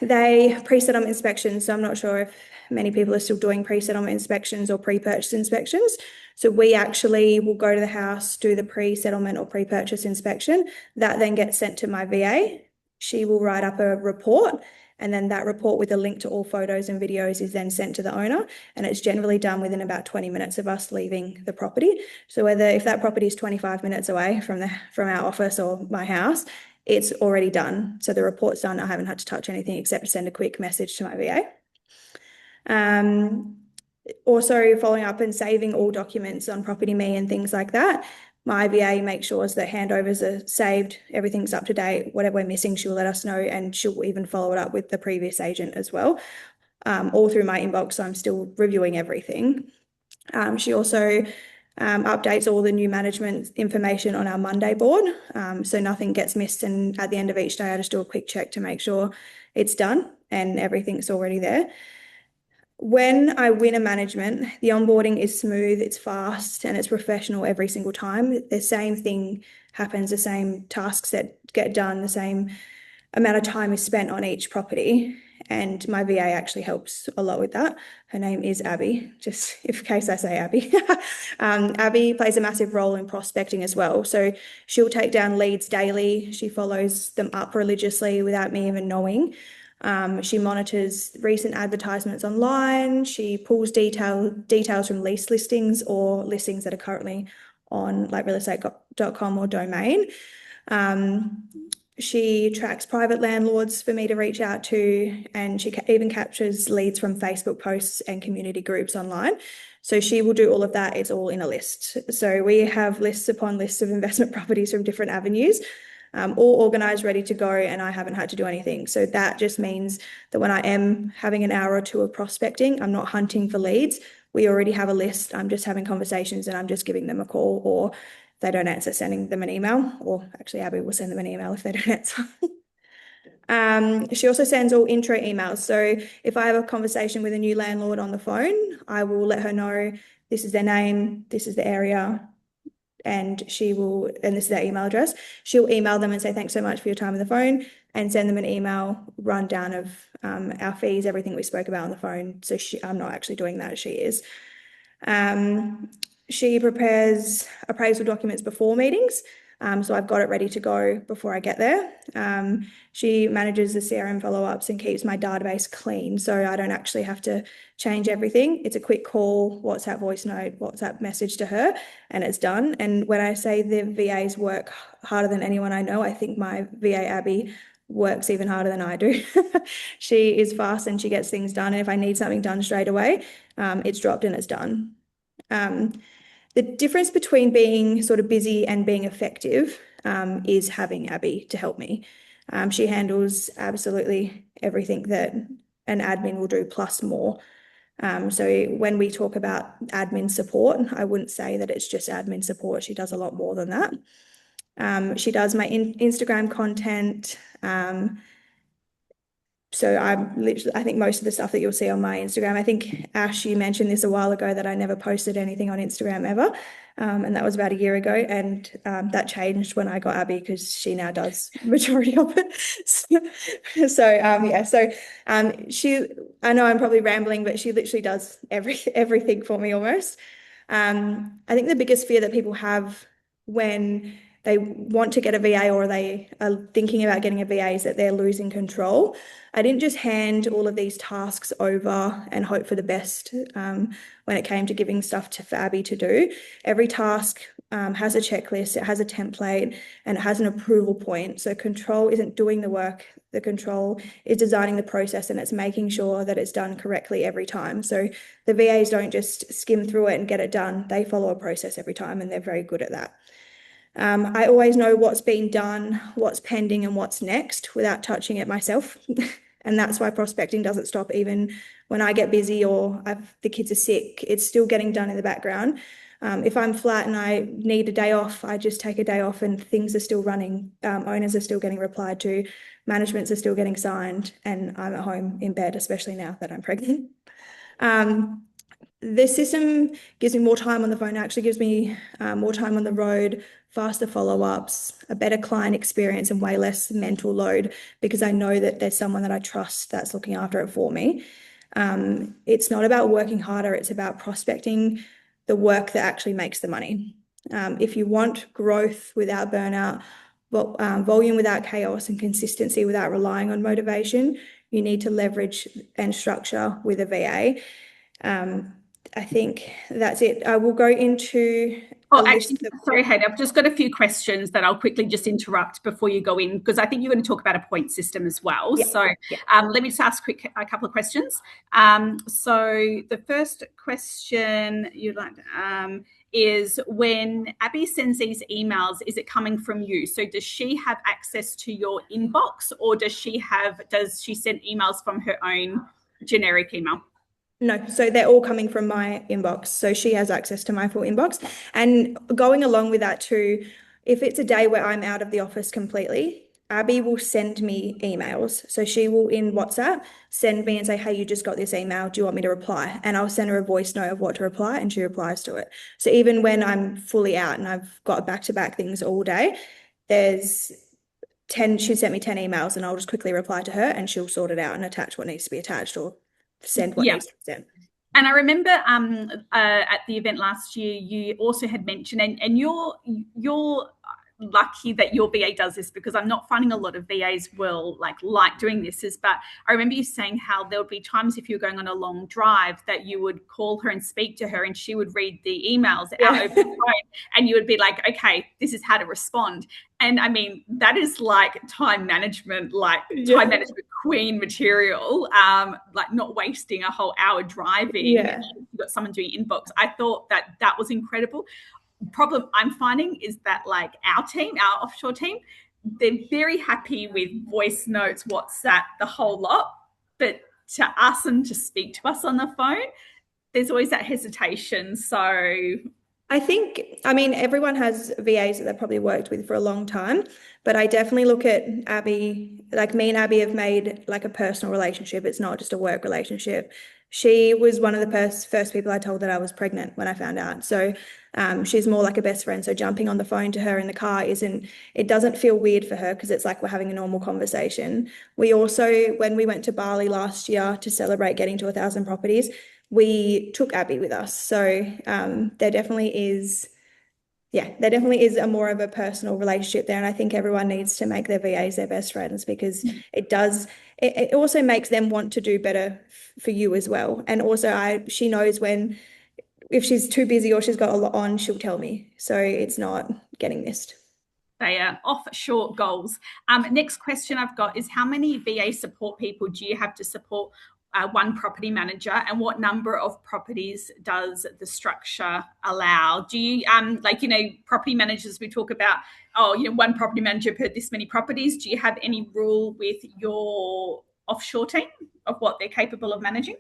They pre-settlement inspections, so I'm not sure if many people are still doing pre-settlement inspections or pre-purchase inspections. So we actually will go to the house, do the pre-settlement or pre-purchase inspection. That then gets sent to my VA. She will write up a report, and then that report with a link to all photos and videos is then sent to the owner, and it's generally done within about 20 minutes of us leaving the property. So if that property is 25 minutes away from our office or my house, it's already done. So the report's done. I haven't had to touch anything except to send a quick message to my VA. Also following up and saving all documents on Property Me and things like that. My VA makes sure that handovers are saved, everything's up to date. Whatever we're missing, she'll let us know, and she'll even follow it up with the previous agent as well. All through my inbox, so I'm still reviewing everything. She also updates all the new management information on our Monday board, so nothing gets missed, and at the end of each day I just do a quick check to make sure it's done and everything's already there. When I win a management, the onboarding is smooth, it's fast, and it's professional every single time. The same thing happens, the same tasks that get done, the same amount of time is spent on each property. And my VA actually helps a lot with that. Her name is Abby, just in case I say Abby. Abby plays a massive role in prospecting as well. So she'll take down leads daily. She follows them up religiously without me even knowing. She monitors recent advertisements online. She pulls details from lease listings or listings that are currently on like realestate.com or Domain. She tracks private landlords for me to reach out to, and she even captures leads from Facebook posts and community groups online. So she will do all of that. It's all in a list. So we have lists upon lists of investment properties from different avenues, all organised, ready to go, and I haven't had to do anything. So that just means that when I am having an hour or two of prospecting, I'm not hunting for leads. We already have a list. I'm just having conversations and I'm just giving them a call, or if they don't answer, sending them an email, or actually Abby will send them an email if they don't answer. She also sends all intro emails. So if I have a conversation with a new landlord on the phone, I will let her know this is their name, this is the area, and this is their email address. She'll email them and say, thanks so much for your time on the phone, and send them an email rundown of our fees, everything we spoke about on the phone. So I'm not actually doing that, she is. She prepares appraisal documents before meetings. So I've got it ready to go before I get there. She manages the CRM follow-ups and keeps my database clean, so I don't actually have to change everything. It's a quick call, WhatsApp voice note, WhatsApp message to her, and it's done. And when I say the VAs work harder than anyone I know, I think my VA Abby works even harder than I do. She is fast and she gets things done. And if I need something done straight away, it's dropped and it's done. The difference between being sort of busy and being effective is having Abby to help me. She handles absolutely everything that an admin will do plus more. So when we talk about admin support, I wouldn't say that it's just admin support. She does a lot more than that. She does my Instagram content. So I think most of the stuff that you'll see on my Instagram, I think Ash, you mentioned this a while ago that I never posted anything on Instagram ever. And that was about a year ago. And that changed when I got Abby because she now does the majority of it. I know I'm probably rambling, but she literally does everything for me almost. I think the biggest fear that people have when they want to get a VA or they are thinking about getting a VA is that they're losing control. I didn't just hand all of these tasks over and hope for the best when it came to giving stuff for Abby to do. Every task has a checklist, it has a template, and it has an approval point. So control isn't doing the work. The control is designing the process, and it's making sure that it's done correctly every time. So the VAs don't just skim through it and get it done. They follow a process every time, and they're very good at that. I always know what's been done, what's pending, and what's next without touching it myself. And that's why prospecting doesn't stop even when I get busy or the kids are sick. It's still getting done in the background. If I'm flat and I need a day off, I just take a day off and things are still running. Owners are still getting replied to, managements are still getting signed, and I'm at home in bed, especially now that I'm pregnant. The system gives me more time on the phone, actually gives me more time on the road, faster follow-ups, a better client experience, and way less mental load because I know that there's someone that I trust that's looking after it for me. It's not about working harder, it's about prospecting the work that actually makes the money. If you want growth without burnout, volume without chaos, and consistency without relying on motivation, you need to leverage and structure with a VA. I think that's it. I will go into sorry, Hayden, I've just got a few questions that I'll quickly just interrupt before you go in, because I think you're going to talk about a point system as well. Yeah. So let me just ask a couple of questions. So the first question you'd like is, when Abby sends these emails, is it coming from you? So does she have access to your inbox, or does she send emails from her own generic email? No, so they're all coming from my inbox. So she has access to my full inbox. And going along with that too, if it's a day where I'm out of the office completely, Abby will send me emails. So she will, in WhatsApp, send me and say, hey, you just got this email. Do you want me to reply? And I'll send her a voice note of what to reply, and she replies to it. So even when I'm fully out and I've got back-to-back things all day, she sent me 10 emails, and I'll just quickly reply to her and she'll sort it out and attach what needs to be attached or send what needs to be sent. And I remember at the event last year, you also had mentioned, and you're lucky that your VA does this, because I'm not finding a lot of VAs will like doing this. But I remember you saying how there would be times if you're going on a long drive that you would call her and speak to her, and she would read the emails out over the phone, and you would be like, okay, this is how to respond. And I mean, that is like time management queen material, like not wasting a whole hour driving. Yeah. You've got someone doing inbox. I thought that was incredible. Problem I'm finding is that like our offshore team, they're very happy with voice notes, WhatsApp, the whole lot. But to ask them to speak to us on the phone, there's always that hesitation. So I think, I mean, everyone has VAs that they've probably worked with for a long time, but I definitely look at Abby, like me and Abby have made like a personal relationship. It's not just a work relationship. She was one of the first people I told that I was pregnant when I found out. So she's more like a best friend. So jumping on the phone to her in the car it doesn't feel weird for her because it's like we're having a normal conversation. We also, when we went to Bali last year to celebrate getting to 1,000 properties, we took Abby with us. So there definitely is a more of a personal relationship there. And I think everyone needs to make their VAs their best friends, because it also makes them want to do better for you as well. And also she knows if she's too busy or she's got a lot on, she'll tell me. So it's not getting missed. They are offshore goals. Next question I've got is, how many VA support people do you have to support one property manager, and what number of properties does the structure allow? Do you property managers, we talk about, one property manager per this many properties. Do you have any rule with your offshore team of what they're capable of managing?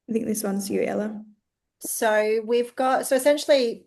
I think this one's you, Ella. So essentially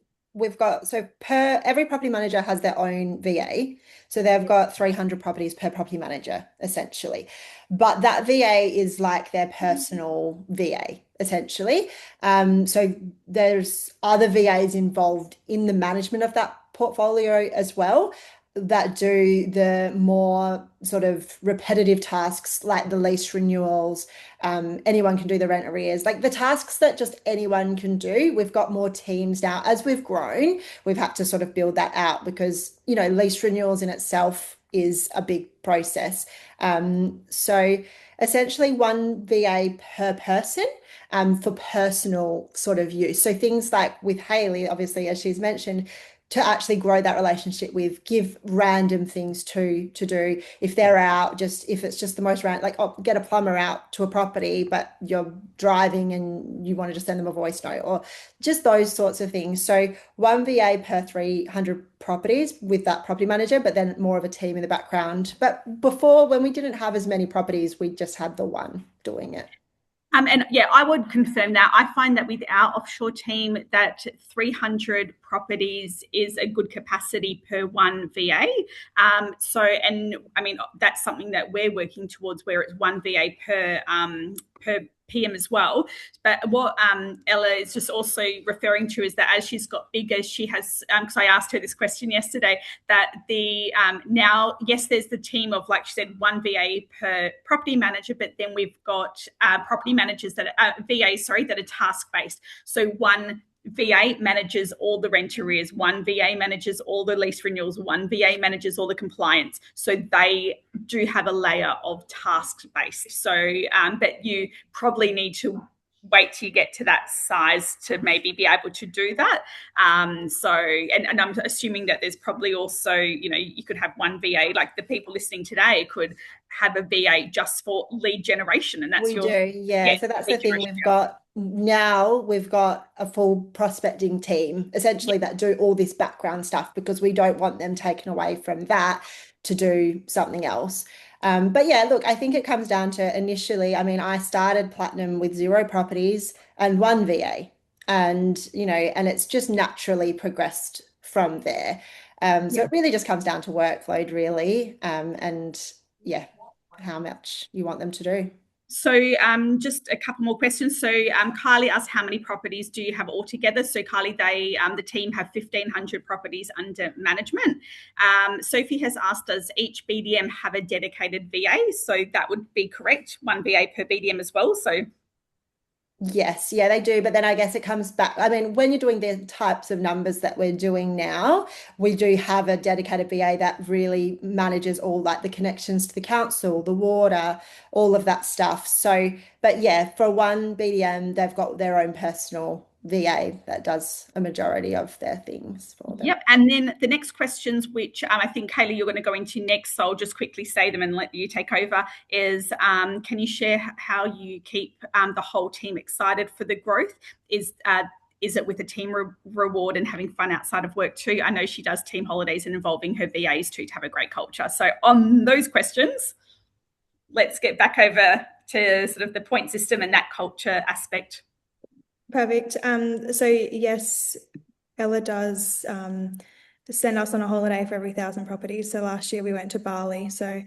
per every property manager has their own VA. So they've got 300 properties per property manager, essentially. But that VA is like their personal VA, essentially. So there's other VAs involved in the management of that portfolio as well, that do the more sort of repetitive tasks, like the lease renewals. Anyone can do the rent arrears, like the tasks that just anyone can do. We've got more teams now. As we've grown, we've had to sort of build that out, because, lease renewals in itself is a big process. So essentially one VA per person for personal sort of use. So things like with Hayley, obviously, as she's mentioned, to actually grow that relationship with, give random things to do. If they're out, just if it's just the most random, like, oh, get a plumber out to a property, but you're driving and you want to just send them a voice note, or just those sorts of things. So one VA per 300 properties with that property manager, but then more of a team in the background. But before, when we didn't have as many properties, we just had the one doing it. And yeah, I would confirm that. I find that with our offshore team, that 300 properties is a good capacity per one VA. And I mean, that's something that we're working towards, where it's one VA per PM as well. But what Ella is just also referring to is that as she's got bigger, she has, because I asked her this question yesterday, that the now, yes, there's the team of, like she said, one VA per property manager, but then we've got property managers that are VAs, sorry, that are task-based. So one VA manages all the rent arrears, one VA manages all the lease renewals, one VA manages all the compliance. So they do have a layer of task-based. So, but you probably need to wait till you get to that size to maybe be able to do that. And I'm assuming that there's probably also, you could have one VA, like the people listening today could have a VA just for lead generation, and that's We do, yeah. So that's the thing. We've got a full prospecting team essentially that do all this background stuff, because we don't want them taken away from that to do something else. But yeah, look, I think it comes down to initially, I mean, I started Platinum with 0 properties and 1 VA, and and it's just naturally progressed from there. So it really just comes down to workload, really, and yeah, how much you want them to do. So just a couple more questions. So Kylie asked, how many properties do you have altogether? So Kylie, the team have 1,500 properties under management. Sophie has asked, does each BDM have a dedicated VA? So that would be correct, 1 VA per BDM as well. So yes, yeah, they do. But then I guess it comes back. I mean, when you're doing the types of numbers that we're doing now, we do have a dedicated VA that really manages all, like, the connections to the council, the water, all of that stuff. So, but yeah, for one BDM, they've got their own personal VA that does a majority of their things for them. Yep. And then the next questions, which I think, Kaylee, you're going to go into next, so I'll just quickly say them and let you take over, is can you share how you keep the whole team excited for the growth? Is it with a team reward and having fun outside of work too? I know she does team holidays and involving her VAs too to have a great culture. So on those questions, let's get back over to sort of the point system and that culture aspect. Perfect. So yes, Ella does send us on a holiday for every 1,000 properties. So last year we went to Bali. So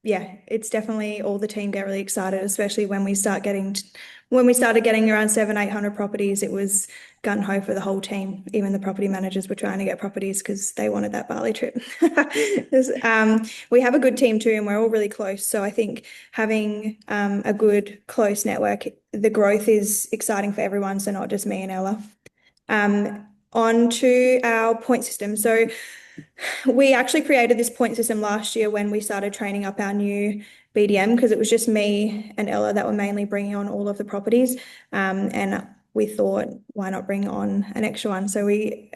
yeah, it's definitely, all the team get really excited, especially when we started getting around 700-800 properties. It was gun ho for the whole team. Even the property managers were trying to get properties because they wanted that Bali trip. We have a good team too, and we're all really close. So I think having a good close network, the growth is exciting for everyone. So not just me and Ella. On to our point system. So we actually created this point system last year when we started training up our new BDM, because it was just me and Ella that were mainly bringing on all of the properties. And we thought, why not bring on an extra one? So we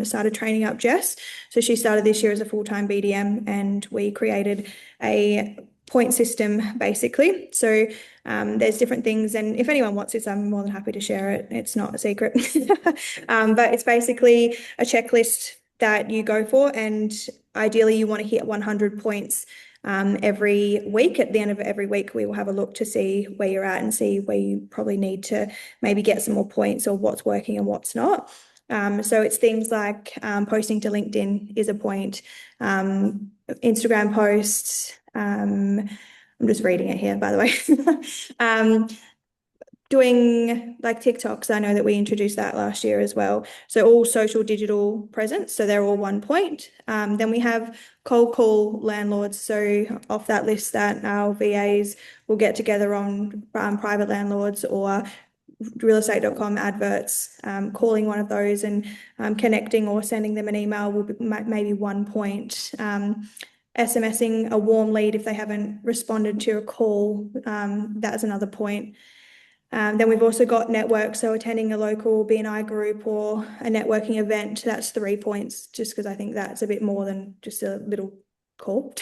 started training up Jess. So she started this year as a full-time BDM, and we created a point system basically. So there's different things, and if anyone wants this, I'm more than happy to share it. It's not a secret. But it's basically a checklist that you go for, and ideally you want to hit 100 points every week. At the end of every week, we will have a look to see where you're at and see where you probably need to maybe get some more points, or what's working and what's not. So it's things like posting to LinkedIn is a point, Instagram posts. I'm just reading it here, by the way. Doing like TikToks, I know that we introduced that last year as well. So all social digital presence, so they're all 1 point. Then we have cold call landlords. So off that list, that our VAs will get together on private landlords or realestate.com adverts, calling one of those and connecting or sending them an email will be maybe 1 point. SMSing a warm lead if they haven't responded to a call, that's another point. Then we've also got network, so attending a local BNI group or a networking event, that's 3 points, just because I think that's a bit more than just a little call.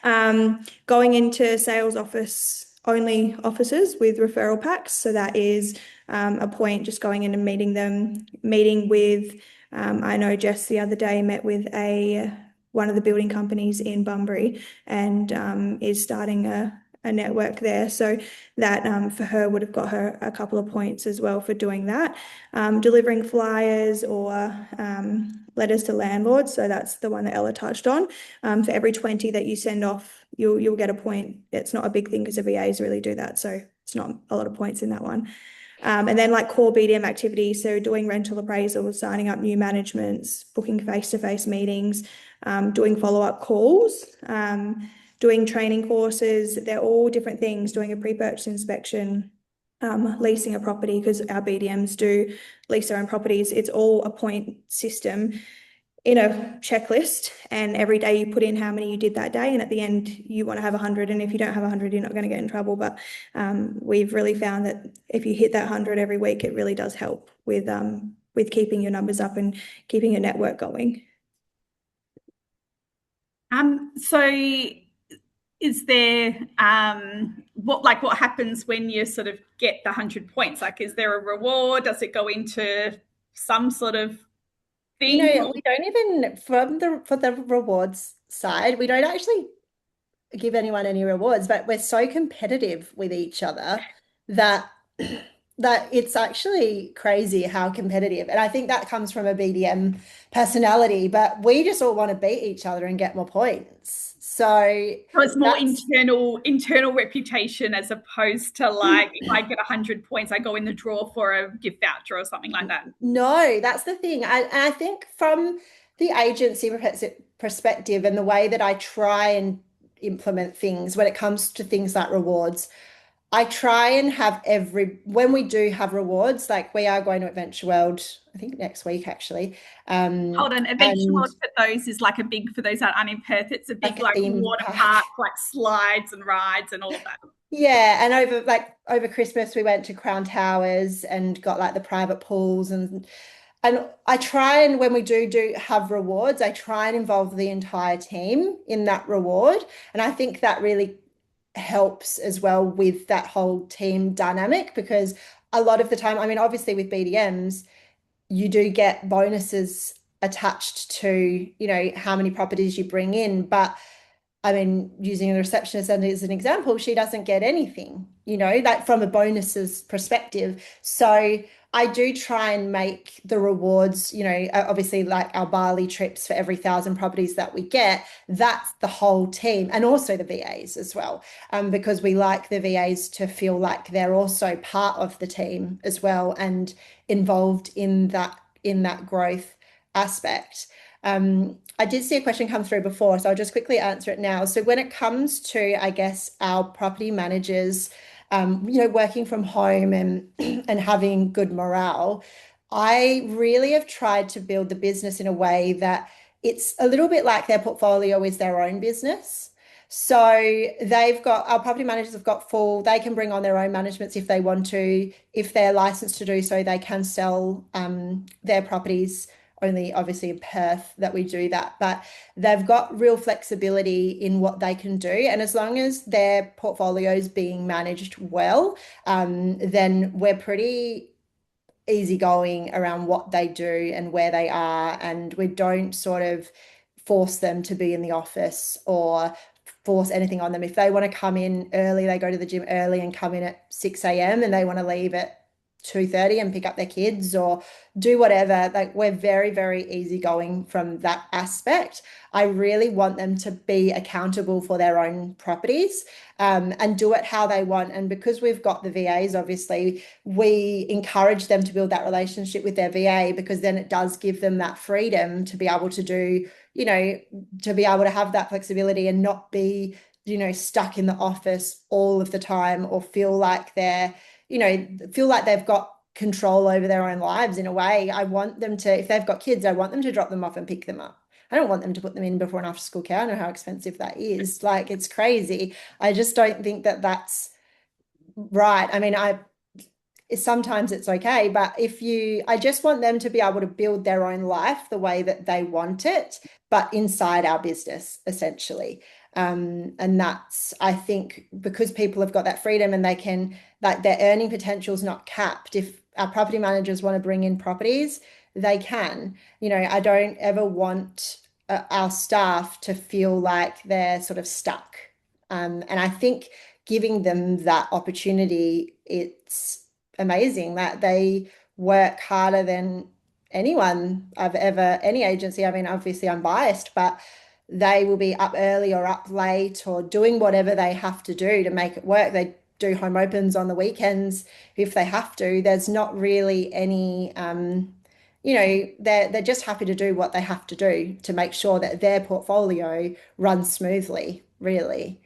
Going into sales office only offices with referral packs, so that is a point, just going in and meeting with, I know Jess the other day met with one of the building companies in Bunbury and is starting a network there. So that for her would have got her a couple of points as well for doing that. Delivering flyers or letters to landlords. So that's the one that Ella touched on. For every 20 that you send off, you'll get a point. It's not a big thing because the VAs really do that. So it's not a lot of points in that one. And then like core BDM activities, so doing rental appraisals, signing up new managements, booking face-to-face meetings, doing follow-up calls, doing training courses. They're all different things, doing a pre-purchase inspection, leasing a property, because our BDMs do lease their own properties. It's all a point system in a checklist, and every day you put in how many you did that day, and at the end you want to have 100, and if you don't have 100 you're not going to get in trouble. But we've really found that if you hit that 100 every week, it really does help with keeping your numbers up and keeping your network going. So is there what happens when you sort of get the 100 points? Like, is there a reward? Does it go into some sort of thing? We don't even, for the rewards side, we don't actually give anyone any rewards, but we're so competitive with each other that it's actually crazy how competitive. And I think that comes from a BDM personality, but we just all want to beat each other and get more points. So it's more internal reputation, as opposed to like, if I get 100 points, I go in the draw for a gift voucher or something like that. No, that's the thing. I think from the agency perspective and the way that I try and implement things when it comes to things like rewards, I try and have when we do have rewards, like we are going to Adventure World, I think next week actually. Hold on, Adventure World for those is like for those that aren't in Perth, it's a big like water park, like slides and rides and all of that. Yeah, and over Christmas we went to Crown Towers and got like the private pools and I try, and when we do have rewards, I try and involve the entire team in that reward. And I think that really helps as well with that whole team dynamic, because a lot of the time, I mean, obviously with BDMs, you do get bonuses attached to, how many properties you bring in. But I mean, using the receptionist as an example, she doesn't get anything, like from a bonuses perspective. So I do try and make the rewards, obviously like our Bali trips for every 1,000 properties that we get, that's the whole team, and also the VAs as well, because we like the VAs to feel like they're also part of the team as well and involved in that growth aspect. I did see a question come through before, so I'll just quickly answer it now. So when it comes to, I guess, our property managers, working from home and and having good morale, I really have tried to build the business in a way that it's a little bit like their portfolio is their own business. So our property managers have got they can bring on their own managements if they want to. If they're licensed to do so, they can sell their properties. Only obviously in Perth that we do that, but they've got real flexibility in what they can do. And as long as their portfolio is being managed well, then we're pretty easygoing around what they do and where they are. And we don't sort of force them to be in the office or force anything on them. If they want to come in early, they go to the gym early and come in at 6 a.m. and they want to leave at 2:30 and pick up their kids or do whatever. Like, we're very, very easygoing from that aspect. I really want them to be accountable for their own properties and do it how they want. And because we've got the VAs, obviously, we encourage them to build that relationship with their VA, because then it does give them that freedom to be able to do, to be able to have that flexibility and not be, stuck in the office all of the time, or feel like they've got control over their own lives in a way. I want them to, if they've got kids, I want them to drop them off and pick them up. I don't want them to put them in before and after school care. I know how expensive that is. Like, it's crazy. I just don't think that that's right. I mean, sometimes it's okay. But I just want them to be able to build their own life the way that they want it, but inside our business, essentially. And that's, I think, because people have got that freedom and they can, like, their earning potential is not capped. If our property managers want to bring in properties, they can. I don't ever want our staff to feel like they're sort of stuck. And I think giving them that opportunity, it's amazing that they work harder than anyone any agency. I mean, obviously I'm biased, but they will be up early or up late or doing whatever they have to do to make it work. They do home opens on the weekends if they have to. There's not really any, they're just happy to do what they have to do to make sure that their portfolio runs smoothly, really.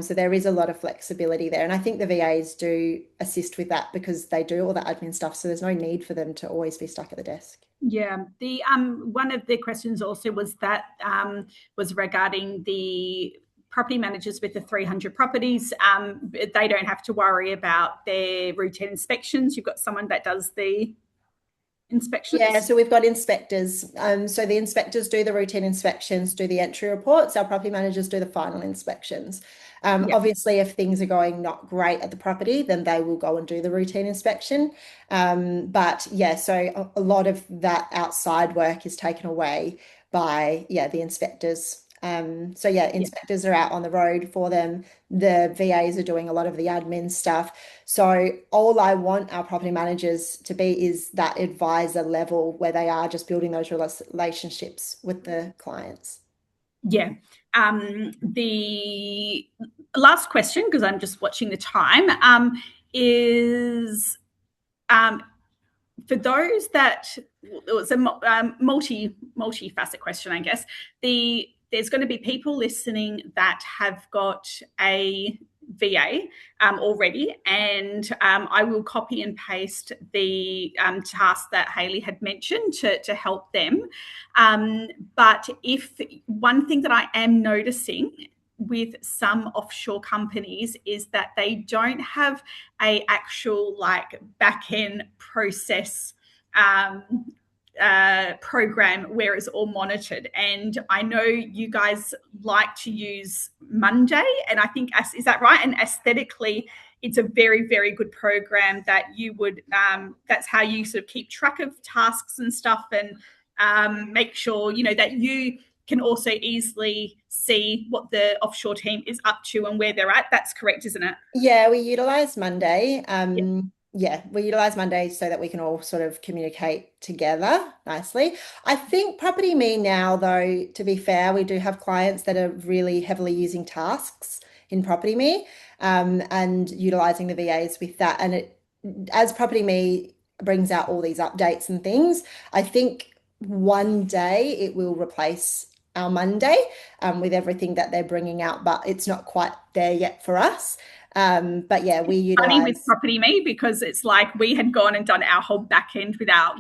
So there is a lot of flexibility there. And I think the VAs do assist with that because they do all the admin stuff. So there's no need for them to always be stuck at the desk. Yeah, the one of the questions also was that was regarding the property managers with the 300 properties. They don't have to worry about their routine inspections. You've got someone that does the inspections? Yeah, so we've got inspectors. So the inspectors do the routine inspections, do the entry reports. Our property managers do the final inspections. Obviously, if things are going not great at the property, then they will go and do the routine inspection. But yeah, so a lot of that outside work is taken away by, the inspectors. So yeah, inspectors are out on the road for them. The VAs are doing a lot of the admin stuff. So all I want our property managers to be is that advisor level where they are just building those relationships with the clients. Yeah. The last question, because I'm just watching the time, is for those that it was a multi-facet question, I guess. There's going to be people listening that have got a VA already, and I will copy and paste the task that Hayley had mentioned to help them. But if one thing that I am noticing with some offshore companies is that they don't have a actual like back-end process program where it's all monitored. And I know you guys like to use Monday, and I think, is that right? And aesthetically, it's a very, very good program that you would, that's how you sort of keep track of tasks and stuff, and make sure, that you can also easily see what the offshore team is up to and where they're at. That's correct, isn't it? Yeah, we utilize Monday. We utilize Monday so that we can all sort of communicate together nicely. I think Property Me now, though, to be fair, we do have clients that are really heavily using tasks in Property Me, and utilizing the VAs with that. And as Property Me brings out all these updates and things, I think one day it will replace our Monday, with everything that they're bringing out, but it's not quite there yet for us. But yeah, we utilize. Funny with Property Me, because it's like we had gone and done our whole back end with our,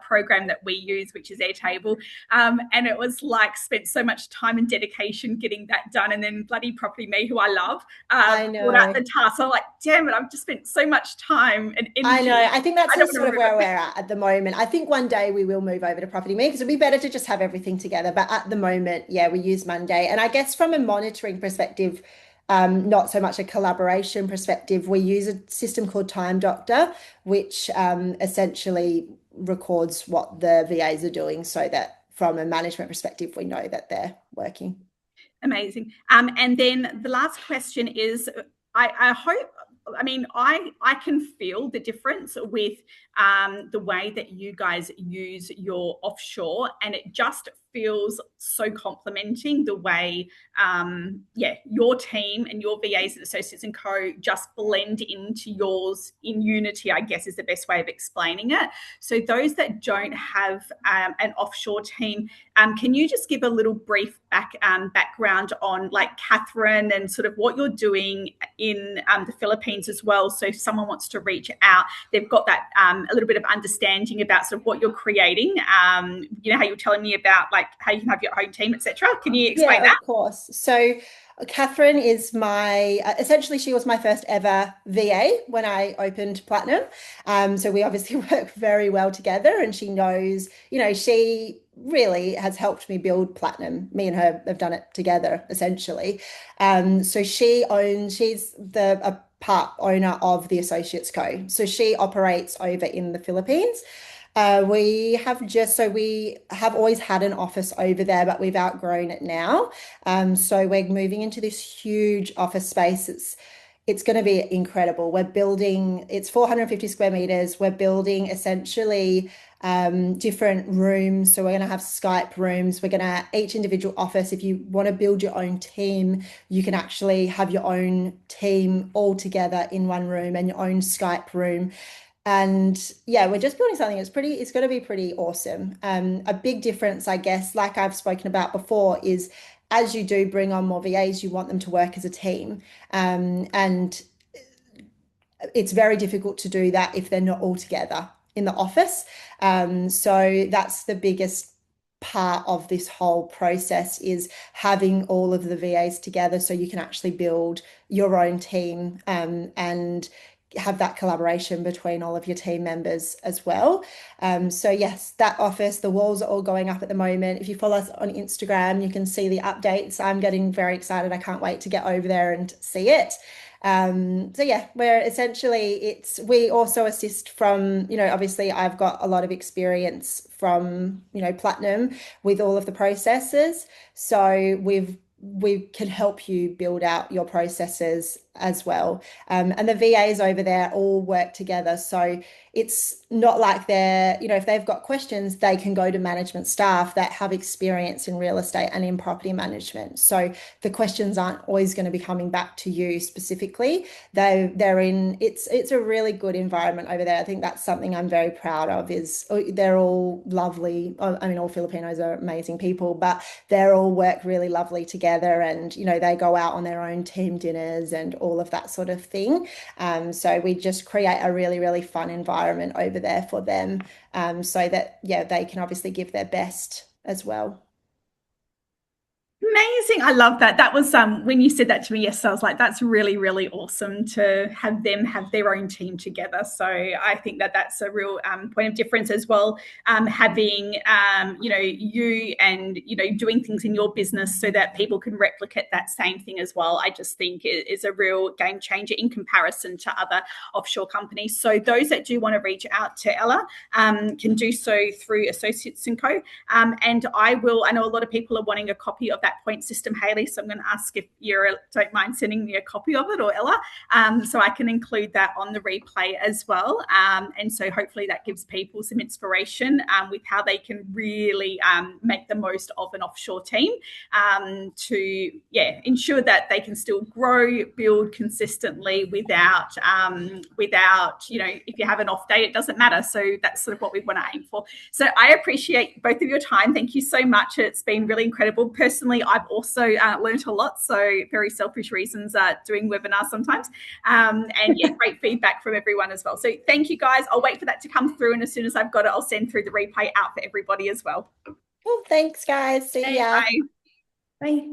program that we use, which is Airtable. And it was like spent so much time and dedication getting that done. And then bloody Property Me, who I love, brought out the task. So I'm like, damn it, I've just spent so much time and energy. I know. I think that's sort of where we're at the moment. I think one day we will move over to Property Me because it'd be better to just have everything together. But at the moment, yeah, we use Monday. And I guess from a monitoring perspective, not so much a collaboration perspective, we use a system called Time Doctor, which essentially records what the VAs are doing so that from a management perspective, we know that they're working. Amazing. And then the last question is, I hope, I can feel the difference with the way that you guys use your offshore, and it just feels so complementing the way, your team and your VAs and associates and co just blend into yours in unity, I guess is the best way of explaining it. So those that don't have an offshore team, can you just give a little brief background on like Catherine and sort of what you're doing in the Philippines as well? So if someone wants to reach out, they've got that a little bit of understanding about sort of what you're creating. How you're telling me about like how you can have your own team, etc. Can you explain that? Of course. So Catherine is my, essentially, she was my first ever VA when I opened Platinum. So we obviously work very well together, and she knows, she really has helped me build Platinum. Me and her have done it together, essentially. So she's a part owner of the Associates Co. So she operates over in the Philippines. We have always had an office over there, but we've outgrown it now. So we're moving into this huge office space. It's going to be incredible. It's 450 square meters. We're building essentially different rooms. So we're going to have Skype rooms. Each individual office, if you want to build your own team, you can actually have your own team all together in one room and your own Skype room. And yeah, we're just building something it's going to be pretty awesome. A big difference, I guess, like I've spoken about before, is as you do bring on more VAs, you want them to work as a team. And it's very difficult to do that if they're not all together in the office. So that's the biggest part of this whole process, is having all of the VAs together so you can actually build your own team, and have that collaboration between all of your team members as well. So yes, that office, the walls are all going up at the moment. If you follow us on Instagram, you can see the updates. I'm getting very excited. I can't wait to get over there and see it. So yeah, we also assist from, obviously I've got a lot of experience from, Platinum with all of the processes. So we can help you build out your processes as well. And the VAs over there all work together. So it's not like if they've got questions, they can go to management staff that have experience in real estate and in property management. So the questions aren't always going to be coming back to you specifically. It's a really good environment over there. I think that's something I'm very proud of, is they're all lovely. I mean, all Filipinos are amazing people, but they all work really lovely together, and they go out on their own team dinners and all of that sort of thing. So we just create a really, really fun environment over there for them, so that, yeah, they can obviously give their best as well. Amazing. I love that. That was when you said that to me yesterday, I was like, that's really, really awesome to have them have their own team together. So I think that that's a real point of difference as well. Having you and doing things in your business so that people can replicate that same thing as well. I just think it is a real game changer in comparison to other offshore companies. So those that do want to reach out to Ella can do so through Associates and Co. And I know a lot of people are wanting a copy of that point system, Hayley. So I'm going to ask if you don't mind sending me a copy of it, or Ella, so I can include that on the replay as well. And so hopefully that gives people some inspiration with how they can really make the most of an offshore team to ensure that they can still grow, build consistently without if you have an off day, it doesn't matter. So that's sort of what we want to aim for. So I appreciate both of your time. Thank you so much. It's been really incredible. Personally, I've also learned a lot. So very selfish reasons doing webinars sometimes. And yeah, great feedback from everyone as well. So thank you guys. I'll wait for that to come through. And as soon as I've got it, I'll send through the replay out for everybody as well. Well, thanks guys. See ya. Bye. Bye.